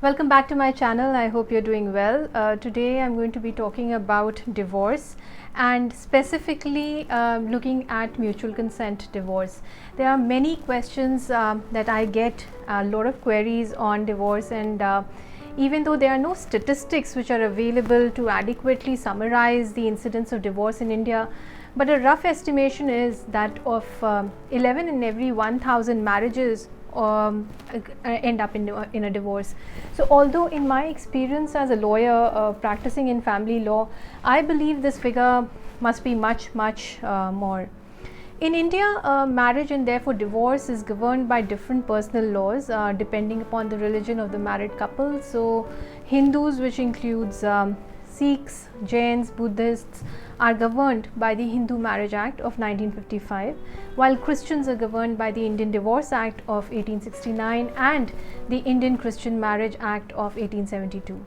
Welcome back to my channel. I hope you're doing well. Today I'm going to be talking about divorce and specifically looking at mutual consent divorce. There are many questions that I get, a lot of queries on divorce, and even though there are no statistics which are available to adequately summarize the incidence of divorce in India, but a rough estimation is that of 11 in every 1000 marriages end up in a divorce. So although in my experience as a lawyer practicing in family law, I believe this figure must be much more. In India, marriage and therefore divorce is governed by different personal laws depending upon the religion of the married couple. So Hindus, which includes Sikhs, Jains, Buddhists, are governed by the Hindu Marriage Act of 1955, while Christians are governed by the Indian Divorce Act of 1869 and the Indian Christian Marriage Act of 1872.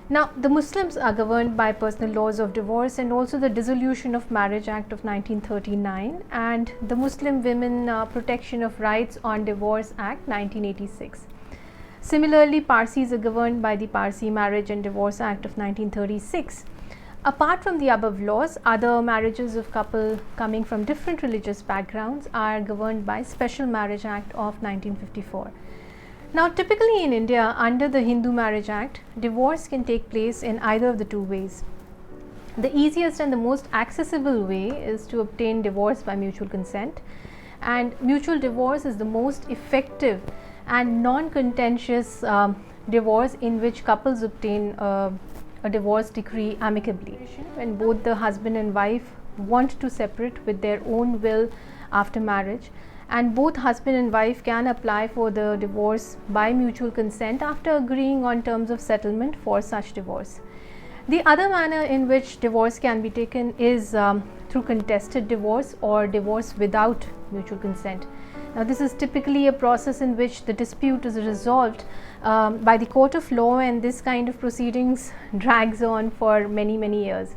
Now, the Muslims are governed by personal laws of divorce and also the Dissolution of Marriage Act of 1939 and the Muslim Women Protection of Rights on Divorce Act 1986. Similarly, Parsis are governed by the Parsi Marriage and Divorce Act of 1936. Apart from the above laws, other marriages of couple coming from different religious backgrounds are governed by Special Marriage Act of 1954. Now, typically in India, under the Hindu Marriage Act, divorce can take place in either of the two ways. The easiest and the most accessible way is to obtain divorce by mutual consent, and mutual divorce is the most effective and non-contentious divorce in which couples obtain a divorce decree amicably. When both the husband and wife want to separate with their own will after marriage, and both husband and wife can apply for the divorce by mutual consent after agreeing on terms of settlement for such divorce. The other manner in which divorce can be taken is through contested divorce or divorce without mutual consent. Now, this is typically a process in which the dispute is resolved by the court of law, and this kind of proceedings drags on for many years.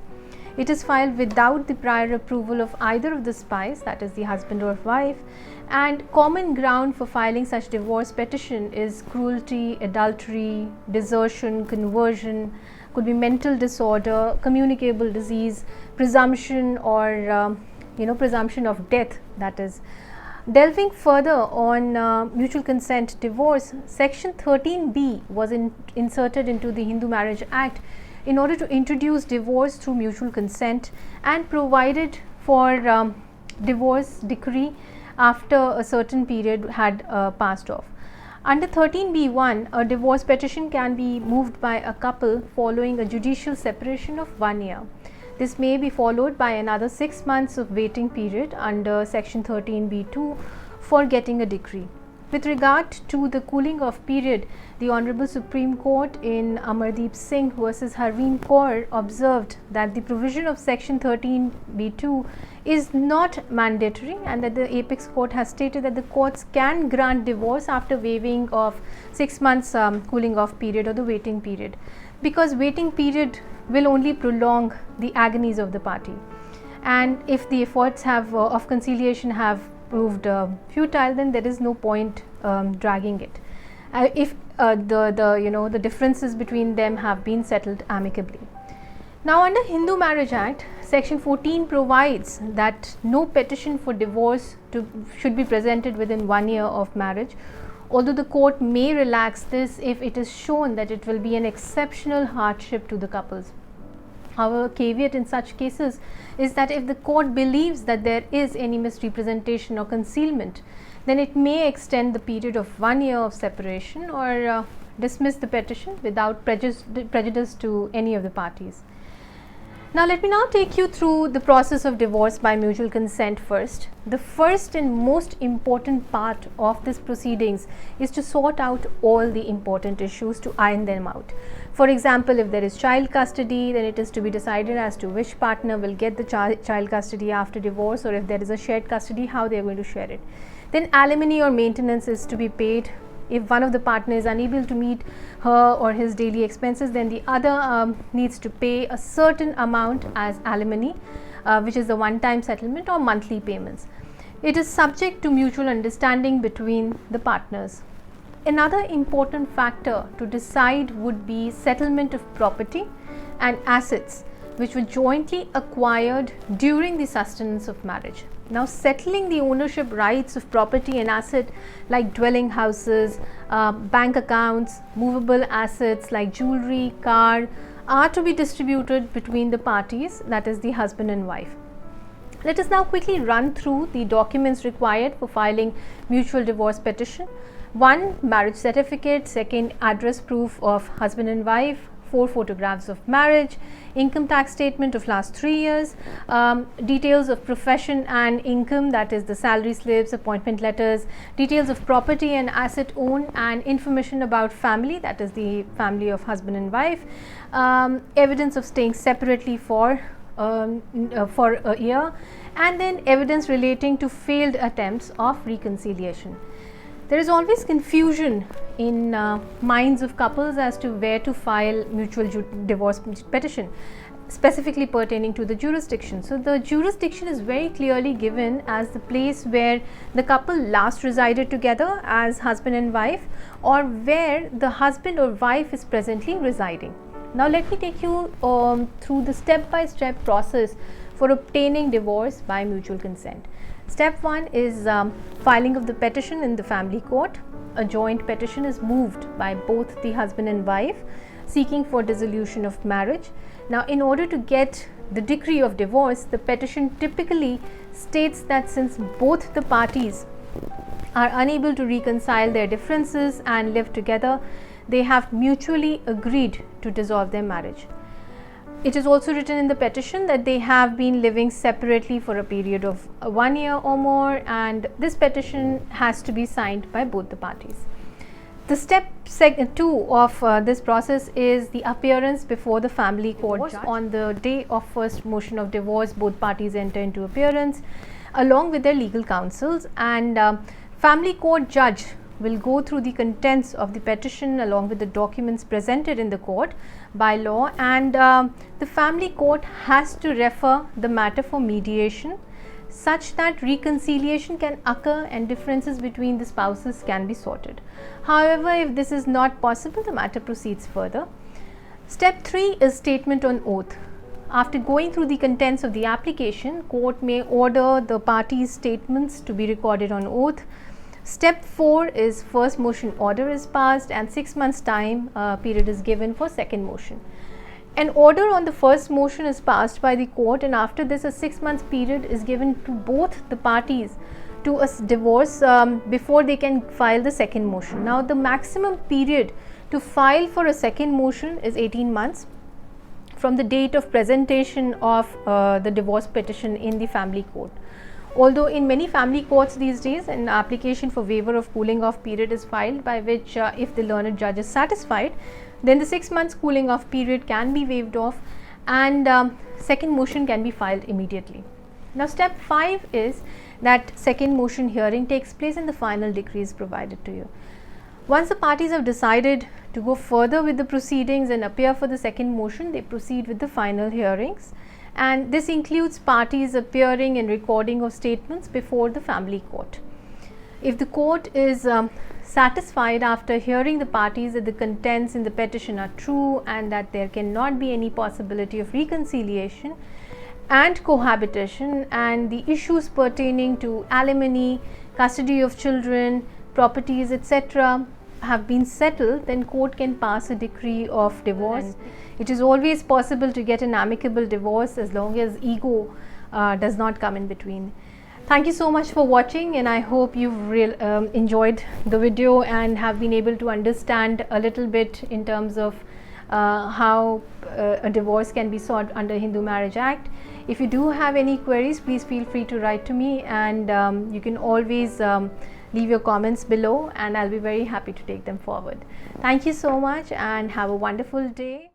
It is filed without the prior approval of either of the spouse, that is the husband or wife, and common ground for filing such divorce petition is cruelty, adultery, desertion, conversion, could be mental disorder, communicable disease, presumption or presumption of death, that is. Delving further on mutual consent divorce, section 13B was inserted into the Hindu Marriage Act in order to introduce divorce through mutual consent and provided for divorce decree after a certain period had passed off. Under 13B1, a divorce petition can be moved by a couple following a judicial separation of 1 year. This may be followed by another 6 months of waiting period under section 13B2 for getting a decree. With regard to the cooling off period, the Honorable Supreme Court in Amardeep Singh versus Harveen Kaur observed that the provision of section 13B2 is not mandatory, and that the apex court has stated that the courts can grant divorce after waiving of 6 months cooling off period or the waiting period, because waiting period will only prolong the agonies of the party, and if the efforts of conciliation have proved futile, then there is no point dragging it if the differences between them have been settled amicably. Now, under Hindu Marriage Act, section 14 provides that no petition for divorce should be presented within 1 year of marriage, although the court may relax this if it is shown that it will be an exceptional hardship to the couples. However, caveat in such cases is that if the court believes that there is any misrepresentation or concealment, then it may extend the period of 1 year of separation or dismiss the petition without prejudice to any of the parties. Now, let me now take you through the process of divorce by mutual consent first. The first and most important part of this proceedings is to sort out all the important issues, to iron them out. For example, if there is child custody, then it is to be decided as to which partner will get the child custody after divorce, or if there is a shared custody, how they are going to share it. Then alimony or maintenance is to be paid. If one of the partners is unable to meet her or his daily expenses, then the other needs to pay a certain amount as alimony, which is the one-time settlement or monthly payments. It is subject to mutual understanding between the partners. another important factor to decide would be settlement of property and assets which were jointly acquired during the sustenance of marriage. Now, settling the ownership rights of property and asset like dwelling houses, bank accounts, movable assets like jewelry, car are to be distributed between the parties, that is the husband and wife. Let us now quickly run through the documents required for filing mutual divorce petition. 1. Marriage certificate. 2. Address proof of husband and wife. 4 photographs of marriage, income tax statement of last 3 years, details of profession and income, that is the salary slips, appointment letters, details of property and asset owned, and information about family, that is the family of husband and wife, evidence of staying separately for a year, and then evidence relating to failed attempts of reconciliation. There is always confusion in minds of couples as to where to file mutual divorce petition, specifically pertaining to the jurisdiction. So, the jurisdiction is very clearly given as the place where the couple last resided together as husband and wife, or where the husband or wife is presently residing. Now, let me take you through the step-by-step process for obtaining divorce by mutual consent. Step 1 is filing of the petition in the family court. A joint petition is moved by both the husband and wife seeking for dissolution of marriage. Now, in order to get the decree of divorce, the petition typically states that since both the parties are unable to reconcile their differences and live together, they have mutually agreed to dissolve their marriage. It is also written in the petition that they have been living separately for a period of 1 year or more, and this petition has to be signed by both the parties. The step 2 of this process is the appearance before the family court judge. On the day of first motion of divorce, both parties enter into appearance along with their legal counsels, and family court judge will go through the contents of the petition along with the documents presented in the court by law, and the family court has to refer the matter for mediation such that reconciliation can occur and differences between the spouses can be sorted. However, if this is not possible, the matter proceeds further. Step 3 is statement on oath. After going through the contents of the application, court may order the parties' statements to be recorded on oath. Step 4 is first motion order is passed and 6 months time period is given for second motion. An order on the first motion is passed by the court, and after this a 6 months period is given to both the parties to a divorce before they can file the second motion. Now, the maximum period to file for a second motion is 18 months from the date of presentation of the divorce petition in the family court. Although in many family courts these days an application for waiver of cooling off period is filed, by which if the learned judge is satisfied, then the 6 months cooling off period can be waived off and second motion can be filed immediately. Now, step 5 is that second motion hearing takes place and the final decree is provided to you. Once the parties have decided to go further with the proceedings and appear for the second motion, they proceed with the final hearings, and this includes parties appearing and recording of statements before the family court. If the court is satisfied after hearing the parties that the contents in the petition are true and that there cannot be any possibility of reconciliation and cohabitation, and the issues pertaining to alimony, custody of children, properties, etc. have been settled, then court can pass a decree of divorce. It is always possible to get an amicable divorce as long as ego does not come in between. Thank you so much for watching, and I hope you've enjoyed the video and have been able to understand a little bit in terms of how a divorce can be sought under Hindu Marriage Act. If you do have any queries, please feel free to write to me, and you can always leave your comments below and I'll be very happy to take them forward. Thank you so much and have a wonderful day.